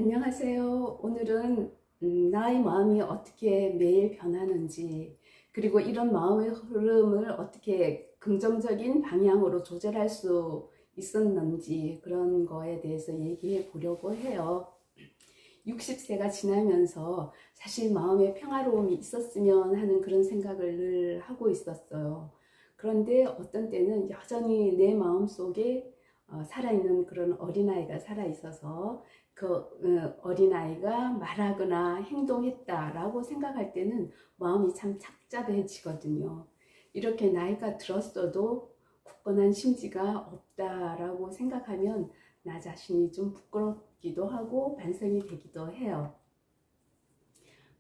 안녕하세요. 오늘은 나의 마음이 어떻게 매일 변하는지, 그리고 이런 마음의 흐름을 어떻게 긍정적인 방향으로 조절할 수 있었는지 그런 거에 대해서 얘기해 보려고 해요. 60세가 지나면서 사실 마음의 평화로움이 있었으면 하는 그런 생각을 늘 하고 있었어요. 그런데 어떤 때는 여전히 내 마음속에 살아있는 그런 어린아이가 살아있어서 그 어린아이가 말하거나 행동했다라고 생각할 때는 마음이 참 착잡해지거든요. 이렇게 나이가 들었어도 굳건한 심지가 없다라고 생각하면 나 자신이 좀 부끄럽기도 하고 반성이 되기도 해요.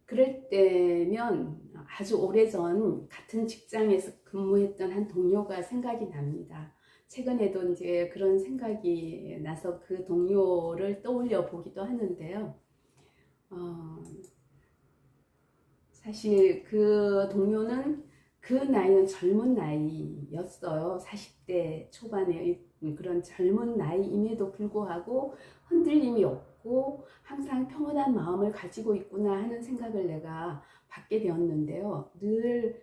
그럴 때면 아주 오래전 같은 직장에서 근무했던 한 동료가 생각이 납니다. 최근에도 이제 그런 생각이 나서 그 동료를 떠올려 보기도 하는데요. 어, 사실 그 동료는 그 나이는 젊은 나이였어요. 40대 초반의 그런 젊은 나이임에도 불구하고 흔들림이 없고 항상 평온한 마음을 가지고 있구나 하는 생각을 내가 받게 되었는데요. 늘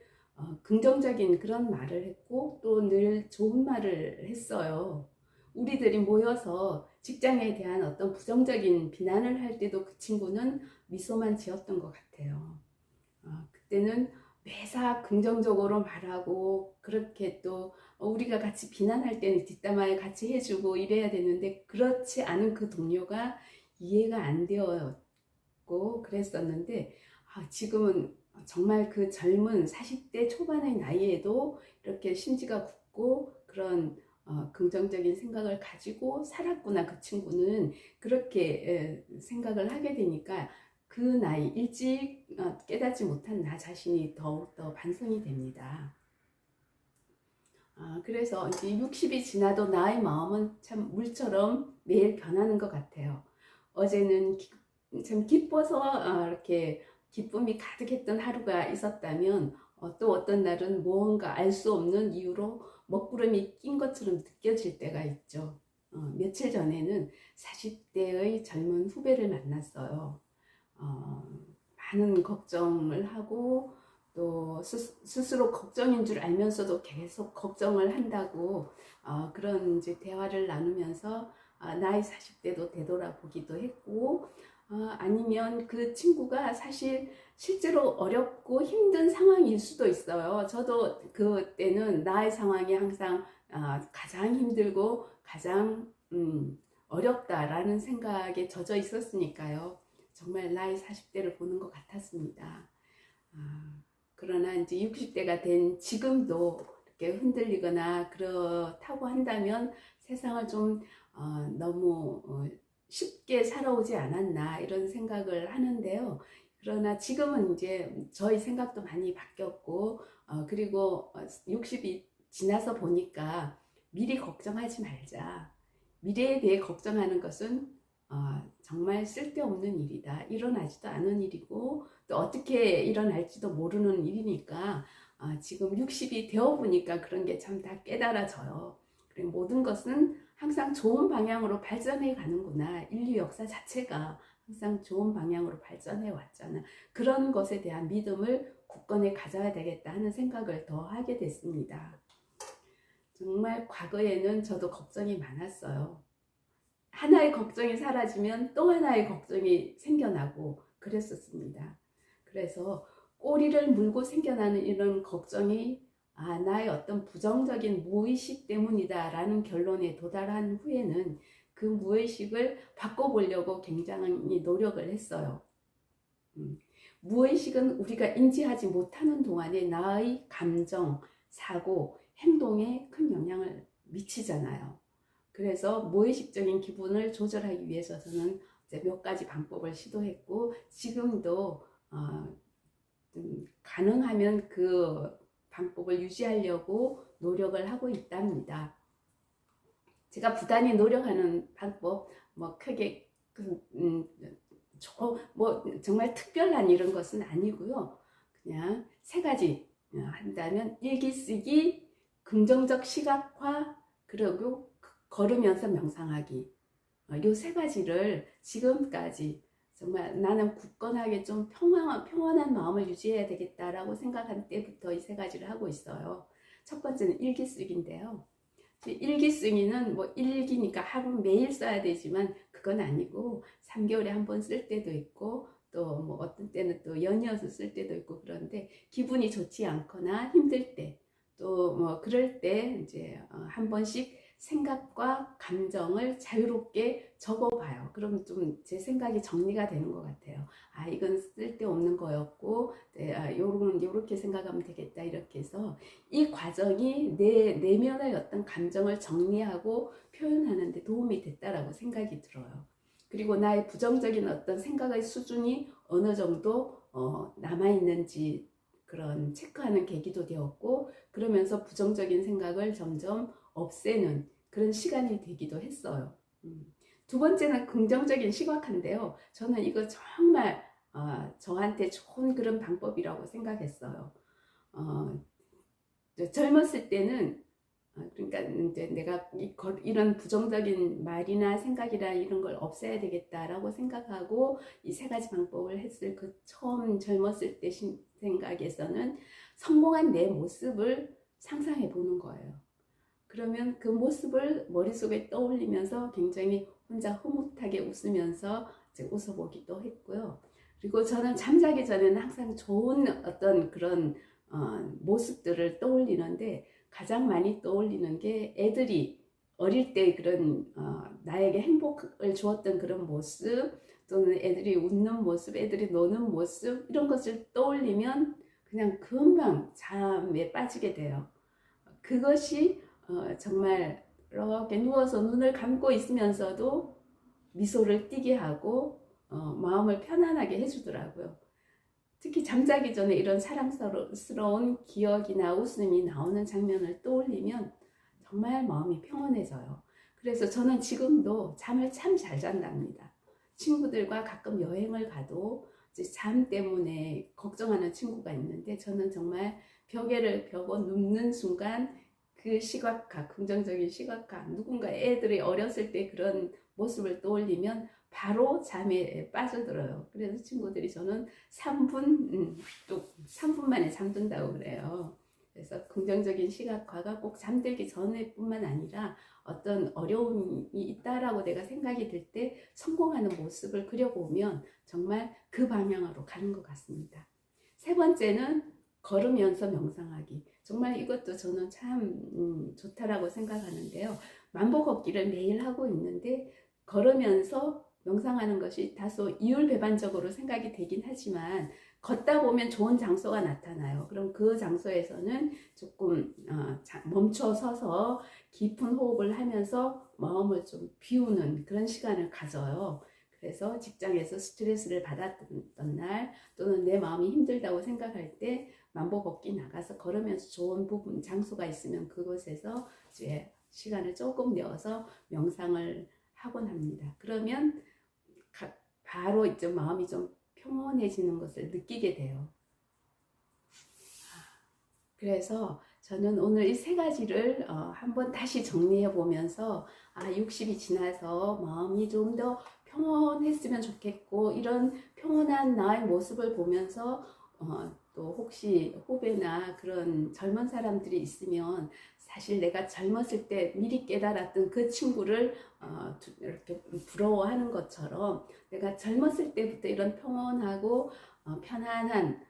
긍정적인 그런 말을 했고 또 늘 좋은 말을 했어요. 우리들이 모여서 직장에 대한 어떤 부정적인 비난을 할 때도 그 친구는 미소만 지었던 것 같아요. 그때는 매사 긍정적으로 말하고 그렇게 또 우리가 같이 비난할 때는 뒷담화에 같이 해주고 이래야 되는데 그렇지 않은 그 동료가 이해가 안 되었고 그랬었는데 지금은 정말 그 젊은 40대 초반의 나이에도 이렇게 심지가 굳고 그런 긍정적인 생각을 가지고 살았구나 그 친구는 그렇게 생각을 하게 되니까 그 나이 일찍 깨닫지 못한 나 자신이 더욱더 반성이 됩니다. 그래서 이제 60이 지나도 나의 마음은 참 물처럼 매일 변하는 것 같아요. 어제는 참 기뻐서 이렇게 기쁨이 가득했던 하루가 있었다면 또 어떤 날은 무언가 알 수 없는 이유로 먹구름이 낀 것처럼 느껴질 때가 있죠. 며칠 전에는 40대의 젊은 후배를 만났어요. 어, 많은 걱정을 하고 또 스스로 걱정인 줄 알면서도 계속 걱정을 한다고 그런 이제 대화를 나누면서 나이 40대도 되돌아보기도 했고 아니면 그 친구가 사실 실제로 어렵고 힘든 상황일 수도 있어요. 저도 그때는 나의 상황이 항상 가장 힘들고 가장 어렵다라는 생각에 젖어 있었으니까요. 정말 나이 40대를 보는 것 같았습니다. 그러나 이제 60대가 된 지금도 이렇게 흔들리거나 그렇다고 한다면 세상을 좀 너무 쉽게 살아오지 않았나 이런 생각을 하는데요. 그러나 지금은 이제 저희 생각도 많이 바뀌었고 그리고 60이 지나서 보니까 미리 걱정하지 말자. 미래에 대해 걱정하는 것은 정말 쓸데없는 일이다. 일어나지도 않은 일이고 또 어떻게 일어날지도 모르는 일이니까 지금 60이 되어 보니까 그런 게 참 다 깨달아져요. 그리고 모든 것은 항상 좋은 방향으로 발전해 가는구나. 인류 역사 자체가 항상 좋은 방향으로 발전해 왔잖아. 그런 것에 대한 믿음을 굳건히 가져야 되겠다 하는 생각을 더 하게 됐습니다. 정말 과거에는 저도 걱정이 많았어요. 하나의 걱정이 사라지면 또 하나의 걱정이 생겨나고 그랬었습니다. 그래서 꼬리를 물고 생겨나는 이런 걱정이 나의 어떤 부정적인 무의식 때문이다 라는 결론에 도달한 후에는 그 무의식을 바꿔보려고 굉장히 노력을 했어요. 무의식은 우리가 인지하지 못하는 동안에 나의 감정, 사고, 행동에 큰 영향을 미치잖아요. 그래서 무의식적인 기분을 조절하기 위해서 저는 이제 몇 가지 방법을 시도했고 지금도 가능하면 그 방법을 유지하려고 노력을 하고 있답니다. 제가 부단히 노력하는 방법 뭐 크게 뭐 정말 특별한 이런 것은 아니고요. 그냥 세 가지 한다면 일기 쓰기, 긍정적 시각화, 그리고 걸으면서 명상하기. 요 세 가지를 지금까지 정말 나는 굳건하게 좀 평온한 마음을 유지해야 되겠다라고 생각한 때부터 이 세 가지를 하고 있어요. 첫 번째는 일기 쓰기인데요. 일기 쓰기는 뭐 일기니까 하루 매일 써야 되지만 그건 아니고 3개월에 한 번 쓸 때도 있고 또 뭐 어떤 때는 또 연이어서 쓸 때도 있고 그런데 기분이 좋지 않거나 힘들 때 또 뭐 그럴 때 이제 한 번씩 생각과 감정을 자유롭게 적어봐요. 그러면 좀 제 생각이 정리가 되는 것 같아요. 아, 이건 쓸데없는 거였고, 네, 요렇게 생각하면 되겠다. 이렇게 해서 이 과정이 내 내면의 어떤 감정을 정리하고 표현하는 데 도움이 됐다라고 생각이 들어요. 그리고 나의 부정적인 어떤 생각의 수준이 어느 정도 남아있는지 그런 체크하는 계기도 되었고, 그러면서 부정적인 생각을 점점 없애는 그런 시간이 되기도 했어요. 두 번째는 긍정적인 시각화인데요. 저는 이거 정말 저한테 좋은 그런 방법이라고 생각했어요. 젊었을 때는 그러니까 이제 내가 이런 부정적인 말이나 생각이나 이런 걸 없애야 되겠다라고 생각하고 이 세 가지 방법을 했을 그 처음 젊었을 때 생각에서는 성공한 내 모습을 상상해 보는 거예요. 그러면 그 모습을 머릿속에 떠올리면서 굉장히 혼자 흐뭇하게 웃으면서 이제 웃어보기도 했고요. 그리고 저는 잠자기 전에는 항상 좋은 어떤 그런 모습들을 떠올리는데 가장 많이 떠올리는 게 애들이 어릴 때 그런 나에게 행복을 주었던 그런 모습 또는 애들이 웃는 모습, 애들이 노는 모습 이런 것을 떠올리면 그냥 금방 잠에 빠지게 돼요. 그것이 정말 이렇게 누워서 눈을 감고 있으면서도 미소를 띠게 하고 마음을 편안하게 해주더라고요. 특히 잠자기 전에 이런 사랑스러운 기억이나 웃음이 나오는 장면을 떠올리면 정말 마음이 평온해져요. 그래서 저는 지금도 잠을 참 잘 잔답니다. 친구들과 가끔 여행을 가도 이제 잠 때문에 걱정하는 친구가 있는데 저는 정말 벽을 눕는 순간 그 시각화, 긍정적인 시각화, 누군가 애들이 어렸을 때 그런 모습을 떠올리면 바로 잠에 빠져들어요. 그래서 친구들이 저는 3분 만에 잠든다고 그래요. 그래서 긍정적인 시각화가 꼭 잠들기 전에 뿐만 아니라 어떤 어려움이 있다라고 내가 생각이 들 때 성공하는 모습을 그려보면 정말 그 방향으로 가는 것 같습니다. 세 번째는 걸으면서 명상하기. 정말 이것도 저는 참 좋다라고 생각하는데요. 만보 걷기를 매일 하고 있는데 걸으면서 명상하는 것이 다소 이율배반적으로 생각이 되긴 하지만 걷다 보면 좋은 장소가 나타나요. 그럼 그 장소에서는 조금 멈춰 서서 깊은 호흡을 하면서 마음을 좀 비우는 그런 시간을 가져요. 그래서 직장에서 스트레스를 받았던 날 또는 내 마음이 힘들다고 생각할 때 만보 걷기 나가서 걸으면서 좋은 부분 장소가 있으면 그곳에서 이제 시간을 조금 내어서 명상을 하곤 합니다. 그러면 바로 이제 마음이 좀 평온해지는 것을 느끼게 돼요. 그래서 저는 오늘 이 세 가지를 한번 다시 정리해 보면서 60이 지나서 마음이 좀 더 평온했으면 좋겠고 이런 평온한 나의 모습을 보면서 또 혹시 후배나 그런 젊은 사람들이 있으면 사실 내가 젊었을 때 미리 깨달았던 그 친구를 이렇게 부러워하는 것처럼 내가 젊었을 때부터 이런 평온하고 편안한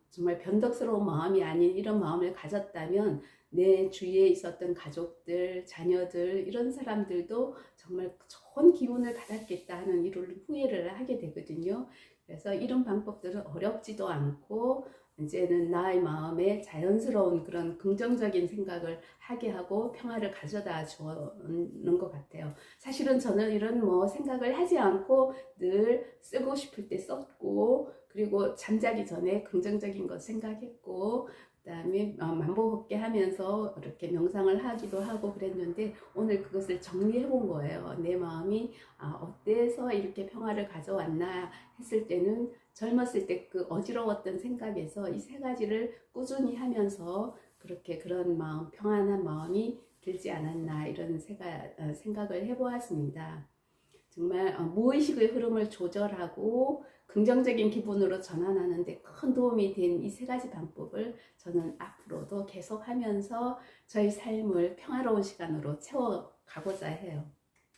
정말 변덕스러운 마음이 아닌 이런 마음을 가졌다면 내 주위에 있었던 가족들, 자녀들 이런 사람들도 정말 좋은 기운을 받았겠다 하는 이런 후회를 하게 되거든요. 그래서 이런 방법들은 어렵지도 않고 이제는 나의 마음에 자연스러운 그런 긍정적인 생각을 하게 하고 평화를 가져다 주는 것 같아요. 사실은 저는 이런 생각을 하지 않고 늘 쓰고 싶을 때 썼고 그리고 잠자기 전에 긍정적인 것 생각했고 그다음에 만보 걷기 하면서 이렇게 명상을 하기도 하고 그랬는데 오늘 그것을 정리해 본 거예요. 내 마음이 어때서 이렇게 평화를 가져왔나 했을 때는 젊었을 때 그 어지러웠던 생각에서 이 세 가지를 꾸준히 하면서 그렇게 그런 마음, 평안한 마음이 들지 않았나 이런 생각을 해보았습니다. 정말 무의식의 흐름을 조절하고 긍정적인 기분으로 전환하는데 큰 도움이 된 이 세 가지 방법을 저는 앞으로도 계속 하면서 저희 삶을 평화로운 시간으로 채워가고자 해요.